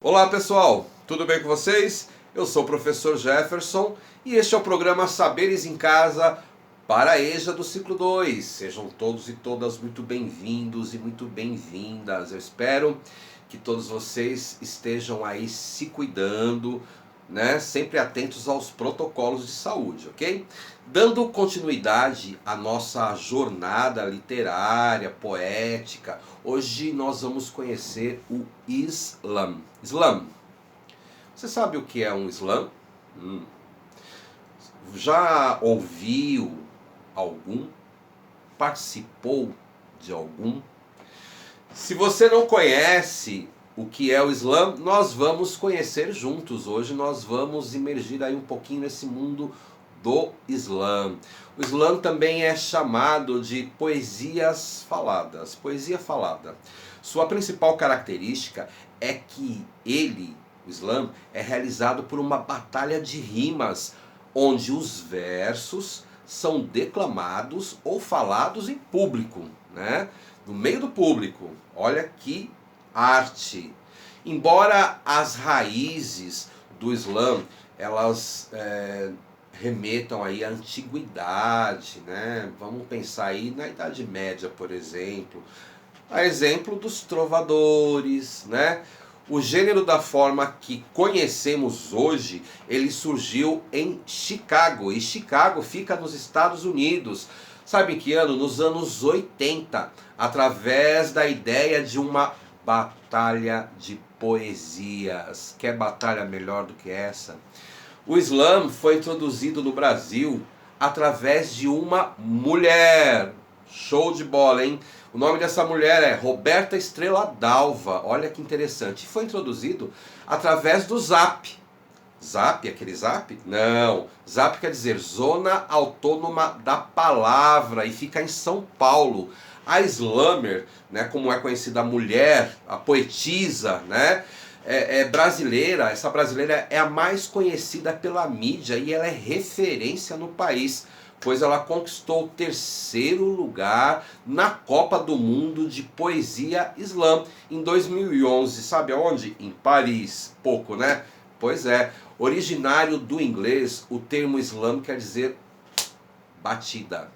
Olá pessoal, tudo bem com vocês? Eu sou o professor Jefferson e este é o programa Saberes em Casa para a EJA do ciclo 2. Sejam todos e todas muito bem-vindos e muito bem-vindas. Eu espero que todos vocês estejam aí se cuidando, né? Sempre atentos aos protocolos de saúde, ok? Dando continuidade à nossa jornada literária, poética, hoje nós vamos conhecer o Islã. Islã. Você sabe o que é um Islã? Já ouviu algum? Participou de algum? Se você não conhece o que é o Islã, nós vamos conhecer juntos. Hoje nós vamos imergir aí um pouquinho nesse mundo do Islã. O Islã também é chamado de poesias faladas. Poesia falada. Sua principal característica é que o Islã, é realizado por uma batalha de rimas, onde os versos são declamados ou falados em público, né? No meio do público. Olha que arte. Embora as raízes do Islã, elas remetam aí à antiguidade, né? Vamos pensar aí na Idade Média, por exemplo. A exemplo dos trovadores, né? O gênero da forma que conhecemos hoje, ele surgiu em Chicago. E Chicago fica nos Estados Unidos. Sabe em que ano? Nos anos 80. Através da ideia de uma batalha de poesias. Quer batalha melhor do que essa? O Islã foi introduzido no Brasil através de uma mulher. Show de bola, hein? O nome dessa mulher é Roberta Estrela Dalva. Olha que interessante. Foi introduzido através do Zap. Zap, aquele Zap? Não. Zap quer dizer Zona Autônoma da Palavra e fica em São Paulo. A Slammer, né, como é conhecida a mulher, a poetisa, né, brasileira. Essa brasileira é a mais conhecida pela mídia e ela é referência no país, pois ela conquistou o 3º lugar na Copa do Mundo de Poesia Islã em 2011. Sabe aonde? Em Paris. Pouco, né? Pois é. Originário do inglês, o termo Islã quer dizer batida.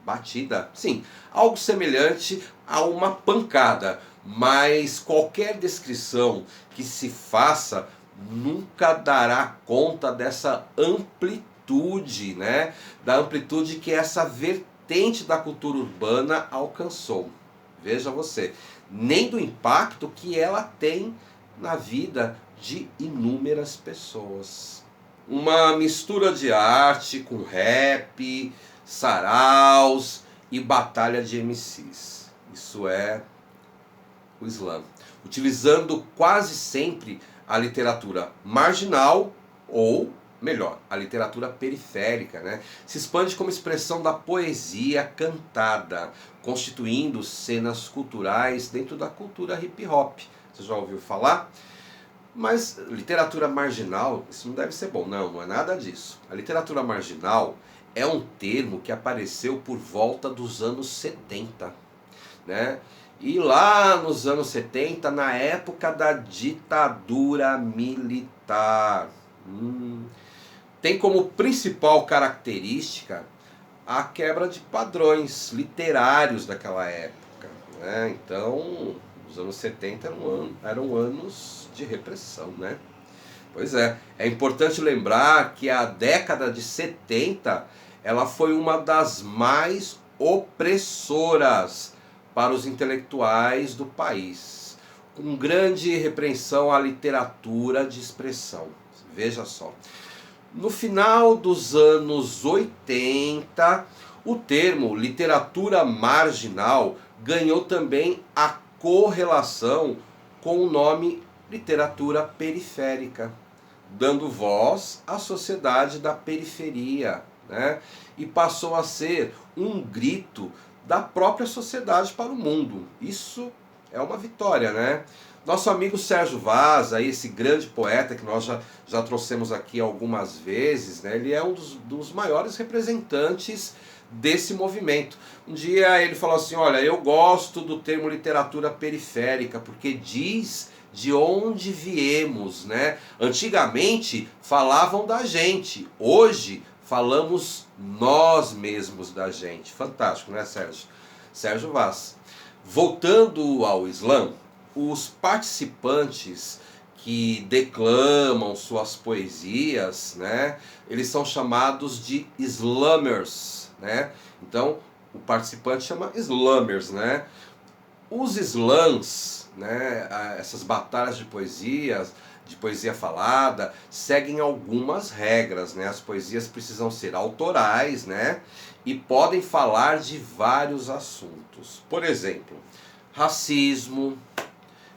Batida? Sim, algo semelhante a uma pancada, mas qualquer descrição que se faça nunca dará conta dessa amplitude, né? Da amplitude que essa vertente da cultura urbana alcançou. Veja você, nem do impacto que ela tem na vida de inúmeras pessoas. Uma mistura de arte com rap, saraus e batalha de MCs. Isso é o Islã. Utilizando quase sempre a literatura marginal ou, melhor, a literatura periférica, né? Se expande como expressão da poesia cantada, constituindo cenas culturais dentro da cultura hip hop. Você já ouviu falar? Mas literatura marginal, isso não deve ser bom. Não, não é nada disso. A literatura marginal é um termo que apareceu por volta dos anos 70, né? E lá nos anos 70, na época da ditadura militar, tem como principal característica a quebra de padrões literários daquela época, né? Então, os anos 70 eram anos de repressão, né? Pois é importante lembrar que a década de 70 ela foi uma das mais opressoras para os intelectuais do país, com grande repreensão à literatura de expressão. Veja só. No final dos anos 80, o termo literatura marginal ganhou também a correlação com o nome literatura periférica, dando voz à sociedade da periferia, né? E passou a ser um grito da própria sociedade para o mundo. Isso é uma vitória, né? Nosso amigo Sérgio Vaz, aí, esse grande poeta que nós já trouxemos aqui algumas vezes, né? Ele é um dos maiores representantes desse movimento. Um dia ele falou assim, olha, eu gosto do termo literatura periférica, porque diz de onde viemos, né? Antigamente falavam da gente, hoje falamos nós mesmos da gente. Fantástico, né, Sérgio? Sérgio Vaz. Voltando ao Islã, os participantes que declamam suas poesias, né, eles são chamados de Islamers, né? Então, o participante chama Islamers, né? Os slams, né, essas batalhas de poesia falada, seguem algumas regras, né? As poesias precisam ser autorais, né? E podem falar de vários assuntos. Por exemplo, racismo,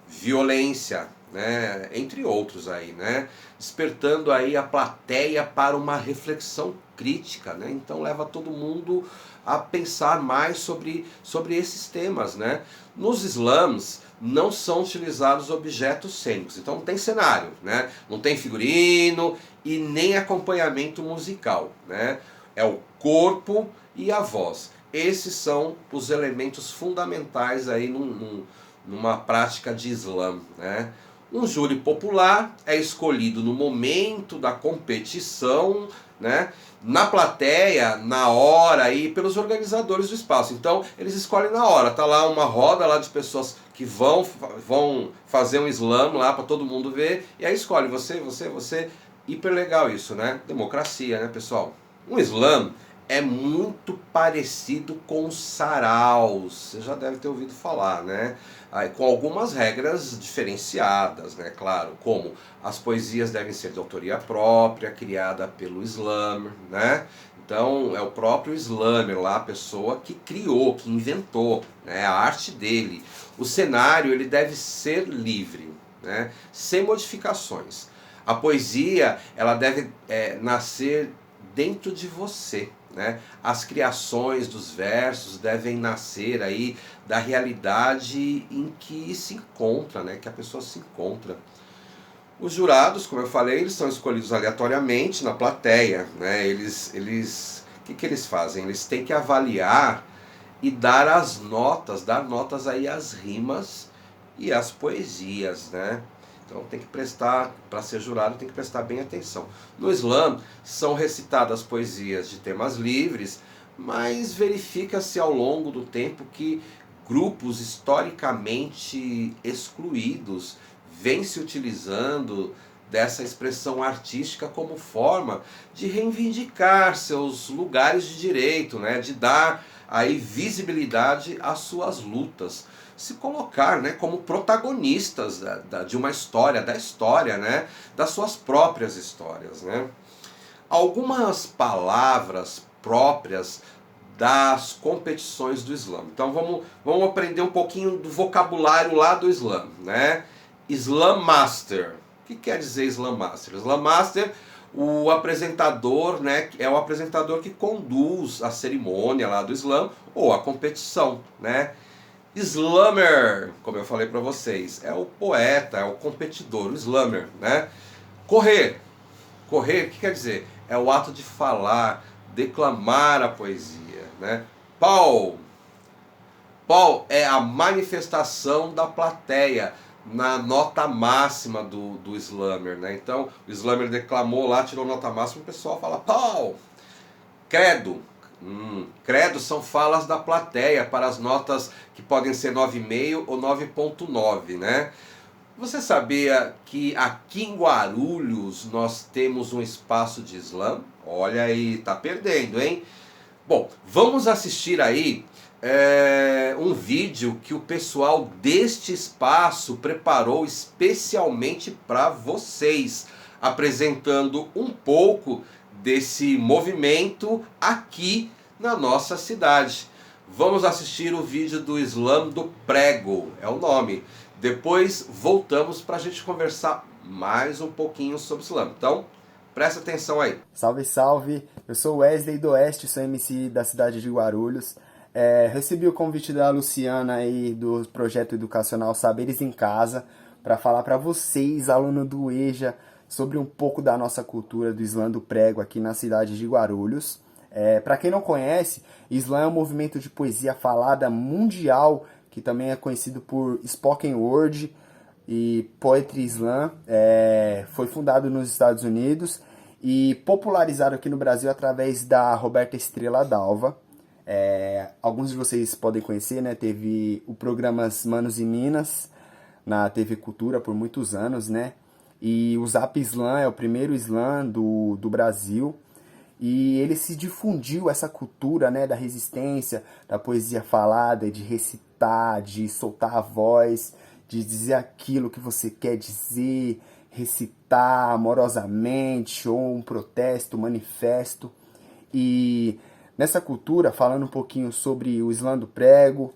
violência, né? Entre outros aí, né? Despertando aí a plateia para uma reflexão crítica, né? Então leva todo mundo a pensar mais sobre esses temas, né? Nos slams não são utilizados objetos cênicos, então não tem cenário, né? Não tem figurino e nem acompanhamento musical, né? É o corpo e a voz. Esses são os elementos fundamentais aí numa prática de slam, né? Um júri popular é escolhido no momento da competição, né? Na plateia, na hora aí, pelos organizadores do espaço. Então, eles escolhem na hora. Tá lá uma roda lá de pessoas que vão fazer um slam lá para todo mundo ver. E aí escolhe você. Hiper legal isso, né? Democracia, né, pessoal? Um slam é muito parecido com os saraus. Você já deve ter ouvido falar, né? Com algumas regras diferenciadas, né? Claro, como as poesias devem ser de autoria própria, criada pelo slammer, né? Então é o próprio slammer lá, a pessoa que criou, que inventou, né? A arte dele. O cenário ele deve ser livre, né? Sem modificações. A poesia ela deve nascer dentro de você, né? As criações dos versos devem nascer aí da realidade em que se encontra, né? Que a pessoa se encontra. Os jurados, como eu falei, eles são escolhidos aleatoriamente na plateia, né? O que eles fazem? Eles têm que avaliar e dar notas aí às rimas e às poesias, né? Então tem que prestar, para ser jurado, tem que prestar bem atenção. No Islã são recitadas poesias de temas livres, mas verifica-se ao longo do tempo que grupos historicamente excluídos vêm se utilizando dessa expressão artística como forma de reivindicar seus lugares de direito, né? De dar aí visibilidade às suas lutas, se colocar, né, como protagonistas de uma história, da história, né, das suas próprias histórias, né. Algumas palavras próprias das competições do Islã. Então vamos aprender um pouquinho do vocabulário lá do Islã, né. Islam Master. O que quer dizer Islam Master? Islam Master, o apresentador, né, é o apresentador que conduz a cerimônia lá do Islã ou a competição, né. Slammer, como eu falei para vocês, é o poeta, é o competidor, o slammer, né? Correr, o que quer dizer? É o ato de falar, declamar a poesia, né? Paul é a manifestação da plateia na nota máxima do slammer, né? Então, o slammer declamou lá, tirou nota máxima, o pessoal fala Paul. Credo. Credo são falas da plateia para as notas que podem ser 9,5 ou 9,9, né? Você sabia que aqui em Guarulhos nós temos um espaço de slam? Olha aí, tá perdendo, hein? Bom, vamos assistir aí um vídeo que o pessoal deste espaço preparou especialmente para vocês, apresentando um pouco desse movimento aqui na nossa cidade. Vamos assistir o vídeo do Slam do Prego, é o nome. Depois voltamos para a gente conversar mais um pouquinho sobre Slam. Então, presta atenção aí. Salve, salve! Eu sou Wesley do Oeste, sou MC da cidade de Guarulhos. Recebi o convite da Luciana aí do projeto educacional Saberes em Casa para falar para vocês, aluno do EJA, sobre um pouco da nossa cultura do Slam do Prego aqui na cidade de Guarulhos. Para quem não conhece, Slam é um movimento de poesia falada mundial que também é conhecido por Spoken Word. e Poetry Slam foi fundado nos Estados Unidos e popularizado aqui no Brasil através da Roberta Estrela Dalva. Alguns de vocês podem conhecer, né? Teve o programa Manos e Minas na TV Cultura por muitos anos, né? E o Zap Slam é o primeiro slam do Brasil. E ele se difundiu essa cultura, né, da resistência, da poesia falada, de recitar, de soltar a voz, de dizer aquilo que você quer dizer, recitar amorosamente, ou um protesto, um manifesto. E nessa cultura, falando um pouquinho sobre o slam do prego,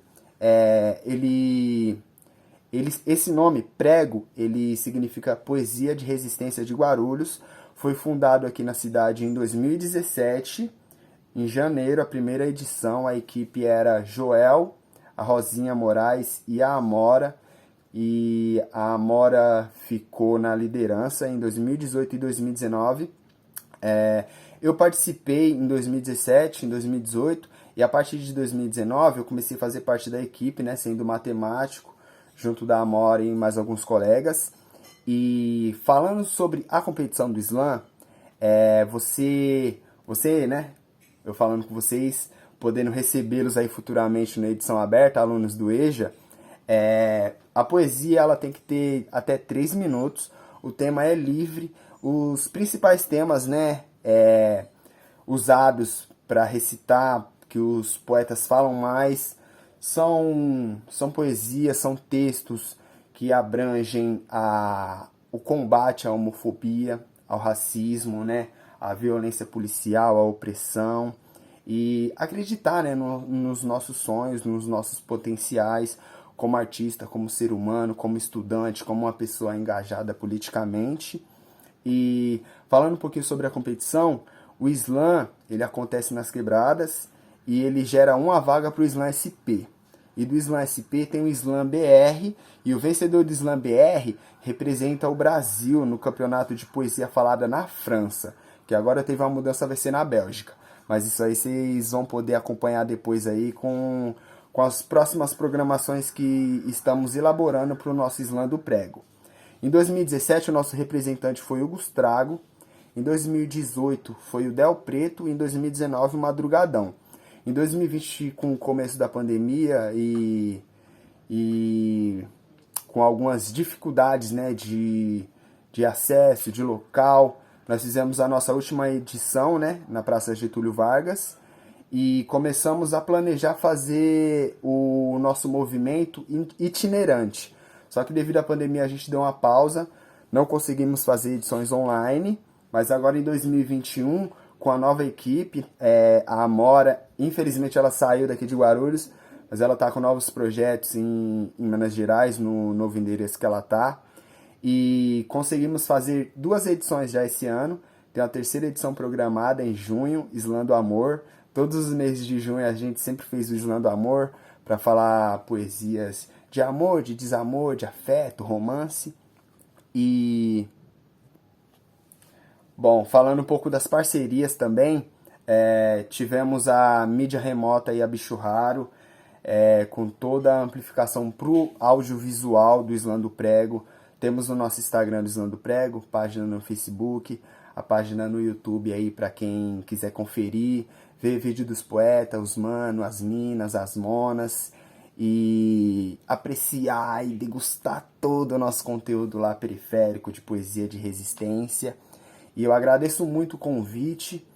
esse nome, prego, ele significa Poesia de Resistência de Guarulhos. Foi fundado aqui na cidade em 2017. Em janeiro, a primeira edição, a equipe era Joel, a Rosinha Moraes e a Amora. E a Amora ficou na liderança em 2018 e 2019. Eu participei em 2017, em 2018, e a partir de 2019 eu comecei a fazer parte da equipe, né, sendo matemático, junto da Amora e mais alguns colegas. E falando sobre a competição do slam, você, né, eu falando com vocês, podendo recebê-los aí futuramente na edição aberta, alunos do EJA, a poesia ela tem que ter até 3 minutos, o tema é livre, os principais temas, né, usados para recitar, que os poetas falam mais, são poesias, são textos que abrangem o combate à homofobia, ao racismo, né, à violência policial, à opressão, e acreditar, né, nos nossos sonhos, nos nossos potenciais como artista, como ser humano, como estudante, como uma pessoa engajada politicamente. E falando um pouquinho sobre a competição, o slam ele acontece nas quebradas e ele gera uma vaga para o Slam SP. E do Slam SP tem o Slam BR, e o vencedor do Slam BR representa o Brasil no campeonato de poesia falada na França, que agora teve uma mudança, vai ser na Bélgica. Mas isso aí vocês vão poder acompanhar depois aí com as próximas programações que estamos elaborando para o nosso Slam do Prego. Em 2017 o nosso representante foi o Gustrago, em 2018 foi o Del Preto e em 2019 o Madrugadão. Em 2020, com o começo da pandemia e com algumas dificuldades, né, de acesso, de local, nós fizemos a nossa última edição, né, na Praça Getúlio Vargas e começamos a planejar fazer o nosso movimento itinerante. Só que devido à pandemia a gente deu uma pausa, não conseguimos fazer edições online, mas agora em 2021, com a nova equipe, a Amora, infelizmente ela saiu daqui de Guarulhos, mas ela está com novos projetos em Minas Gerais, no novo endereço que ela está. E conseguimos fazer 2 edições já esse ano. Tem a 3ª edição programada em junho, Slam do Amor. Todos os meses de junho a gente sempre fez o Slam do Amor, para falar poesias de amor, de desamor, de afeto, romance. E bom, falando um pouco das parcerias também, tivemos a mídia remota e a Bichurraro, com toda a amplificação para o audiovisual do Slam do Prego. Temos o nosso Instagram do Slam do Prego, página no Facebook, a página no YouTube aí para quem quiser conferir, ver vídeo dos poetas, os manos, as minas, as monas, e apreciar e degustar todo o nosso conteúdo lá periférico de poesia de resistência. E eu agradeço muito o convite,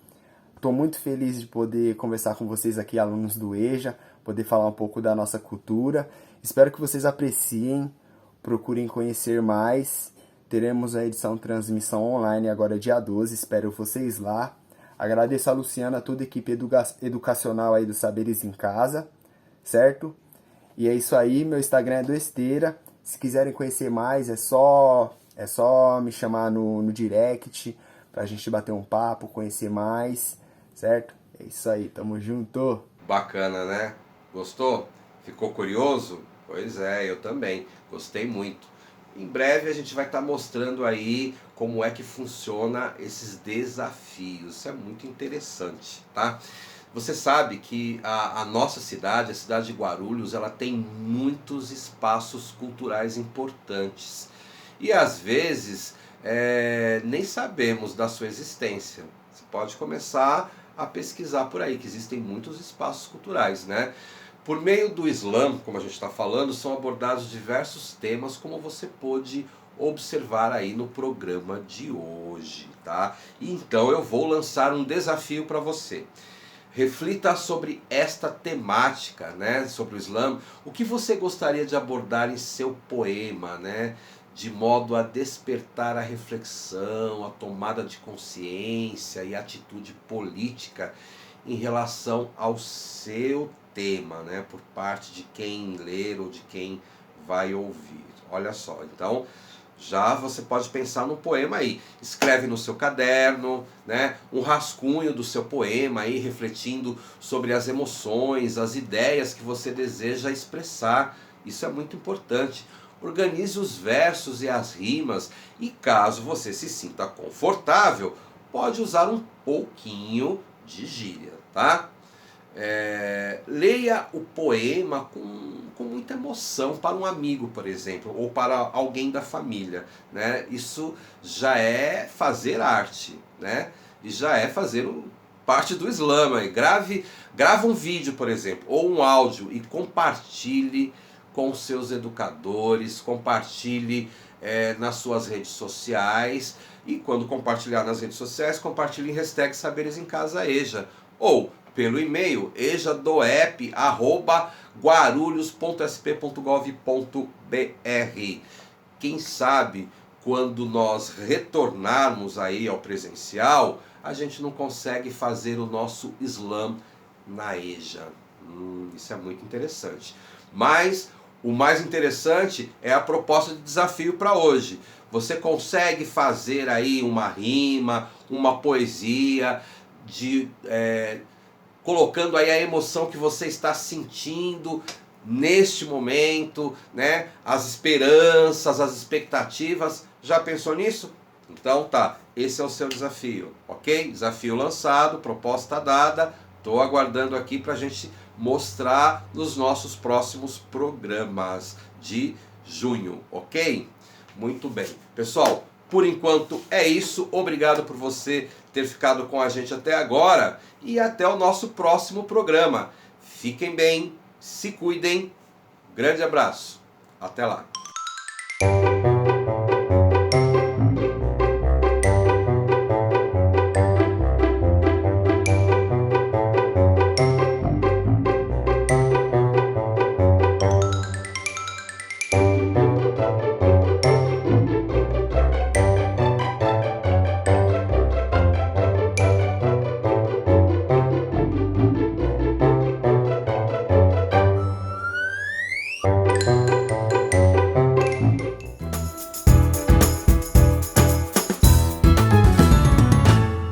estou muito feliz de poder conversar com vocês aqui, alunos do EJA, poder falar um pouco da nossa cultura. Espero que vocês apreciem, procurem conhecer mais. Teremos a edição transmissão online agora dia 12, espero vocês lá. Agradeço a Luciana, a toda a equipe educacional aí do Saberes em Casa, certo? E é isso aí, meu Instagram é do Esteira. Se quiserem conhecer mais, é só me chamar no direct pra gente bater um papo, conhecer mais, certo? É isso aí, tamo junto. Bacana, né? Gostou? Ficou curioso? Pois é, eu também. Gostei muito. Em breve a gente vai estar mostrando aí como é que funciona esses desafios. Isso é muito interessante, tá? Você sabe que a nossa cidade, a cidade de Guarulhos, ela tem muitos espaços culturais importantes. E às vezes nem sabemos da sua existência. Você pode começar a pesquisar por aí, que existem muitos espaços culturais, né? Por meio do Islã, como a gente está falando, são abordados diversos temas, como você pôde observar aí no programa de hoje, tá? Então eu vou lançar um desafio para você. Reflita sobre esta temática, né, sobre o Islã. O que você gostaria de abordar em seu poema, né, de modo a despertar a reflexão, a tomada de consciência e a atitude política em relação ao seu tema, né, por parte de quem ler ou de quem vai ouvir. Olha só, então já você pode pensar no poema aí. Escreve no seu caderno, né, um rascunho do seu poema aí, refletindo sobre as emoções, as ideias que você deseja expressar. Isso é muito importante. Organize os versos e as rimas e, caso você se sinta confortável, pode usar um pouquinho de gíria, tá? Leia o poema com muita emoção para um amigo, por exemplo, ou para alguém da família, né? Isso já é fazer arte, né? E já é fazer parte do Islã. Grava um vídeo, por exemplo, ou um áudio e compartilhe com seus educadores, compartilhe nas suas redes sociais, e quando compartilhar nas redes sociais, compartilhe em hashtag Saberes em Casa EJA, ou pelo e-mail ejadoep@guarulhos.sp.gov.br. Quem sabe quando nós retornarmos aí ao presencial, a gente não consegue fazer o nosso Islã na EJA. Isso é muito interessante. Mas o mais interessante é a proposta de desafio para hoje. Você consegue fazer aí uma rima, uma poesia, colocando aí a emoção que você está sentindo neste momento, né? As esperanças, as expectativas. Já pensou nisso? Então tá, esse é o seu desafio, ok? Desafio lançado, proposta dada. Estou aguardando aqui para a gente mostrar nos nossos próximos programas de junho, ok? Muito bem. Pessoal, por enquanto é isso. Obrigado por você ter ficado com a gente até agora e até o nosso próximo programa. Fiquem bem, se cuidem. Grande abraço. Até lá.